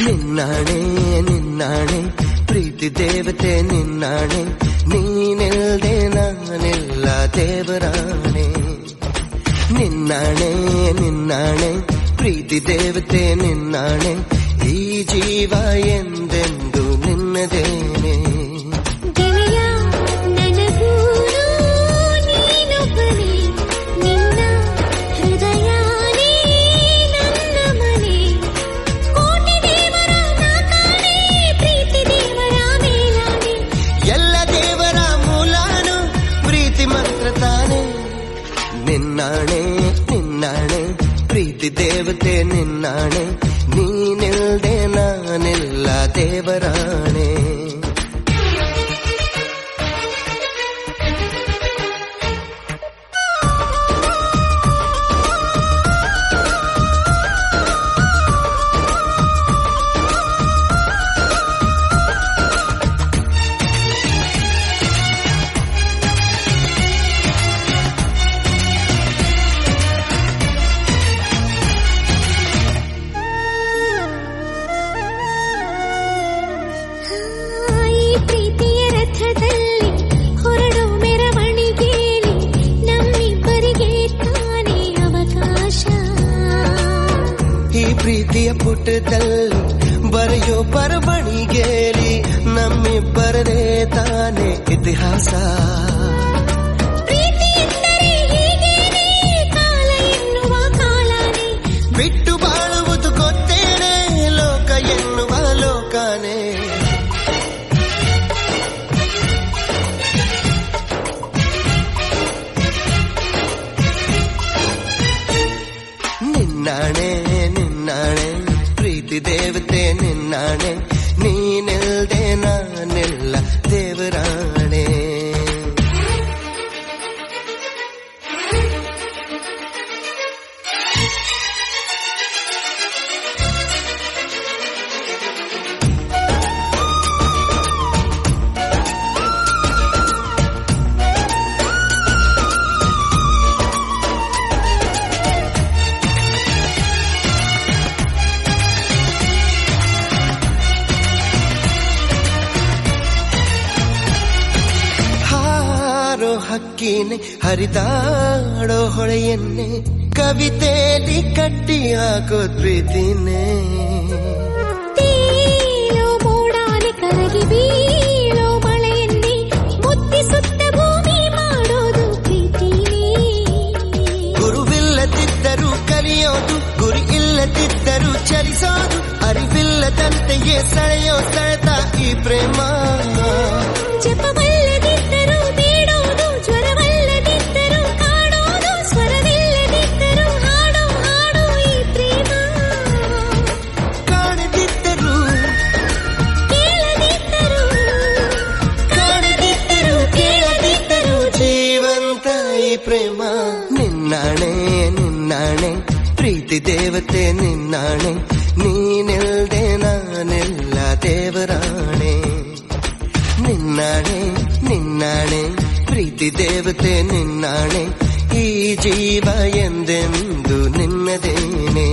ನಿನ್ನಾಣೆ ನಿನ್ನಾಣೆ ಪ್ರೀತಿ ದೇವತೆ ನಿನ್ನಾಣೆ, ನೀನಿಲ್ದೆ ನಾನಿಲ್ಲ ದೇವರಾಣೆ. ನಿನ್ನಾಣೆ ನಿನ್ನಾಣೆ ಪ್ರೀತಿ ದೇವತೆ ನಿನ್ನಾಣೆ, ಈ ಜೀವ ಎಂದೆಂದು ನಿನ್ನದೇನೆ. ನಿನ್ನಾಣೆ ನಿನ್ನಾಣೆ ಪ್ರೀತಿ ದೇವತೆ ನಿನ್ನಾಣೆ, ನೀನಿಲ್ದೆ ನಾನಿಲ್ಲ ದೇವರಾಣೆ. ಪ್ರೀತಿಯ ಪುಟದಲ್ಲಿ ಬರೆಯೋ ಬರವಣಿಗೆಯಲ್ಲಿ ನಮ್ಮಿಬ್ಬರದೇ ತಾನೇ ಇತಿಹಾಸ. ಬಿಟ್ಟು ಬಾಳುವುದು ಗೊತ್ತೇನೆ ಲೋಕ ಎನ್ನುವ ಲೋಕನೇ. ನಿನ್ನಾಣೆ ನಿನ್ನಾಣೆ ಪ್ರೀತಿ ದೇವತೆ ನಿನ್ನಾಣೆ, ನೀನಿಲ್ದೆ ನಾನಿಲ್ಲ ದೇವರಾಣೆ. ಹಕ್ಕಿನೆ ಹರಿದಾಡೋ ಹೊಳೆಯನ್ನೇ ಕವಿತೆಯಲ್ಲಿ ಕಟ್ಟಿ ಹಾಕೋ ಪ್ರೀತಿನೇ. ಮೋಡಾನೆ ಕರಗಿ ಬೀಳೋ ಮಳೆಯನ್ನೇ ಮುತ್ತಿಸುತ್ತ ಭೂಮಿ ಮಾಡೋದು ಪ್ರೀತಿನೇ. ಗುರುವಿಲ್ಲದಿದ್ದರೂ ಕಲಿಯೋದು, ಗುರಿ ಇಲ್ಲದಿದ್ದರೂ ಚಲಿಸೋದು, ಅರಿವಿಲ್ಲದಂತೆಯೇ ಸೆಳೆಯೋ ಸೆಳೆತ ಈ ಪ್ರೇಮ. ಜಪವಲ್ಲದಿದ್ದರೂ ಬೇಡೋದು, ಜ್ವರವಲ್ಲದಿದ್ದರೂ ಕಾಡೋದು, ಸ್ವರವಿಲ್ಲದಿದ್ದರೂ ಹಾಡೋ ಹಾಡೋ ಈ ಪ್ರೇಮ. ಕಾಣದಿದ್ದರೂ ಕೇಳದಿದ್ದರೂ, ಕಾಣದಿದ್ದರೂ ಕೇಳದಿದ್ದರೂ ಜೀವಂತ ಈ ಪ್ರೇಮ. ನಿನ್ನಾಣೆ ನಿನ್ನಾಣೆ ಪ್ರೀತಿ ದೇವತೆ ನಿನ್ನಾಣೆ, ನೀನಿಲ್ದೆ ನಾನಿಲ್ಲ ದೇವರಾಣೆ. ನಿನ್ನಾಣೆ ನಿನ್ನಾಣೆ ಪ್ರೀತಿ ದೇವತೆ ನಿನ್ನಾಣೆ, ಈ ಜೀವ ಎಂದೆಂದು ನಿನ್ನದೇನೆ.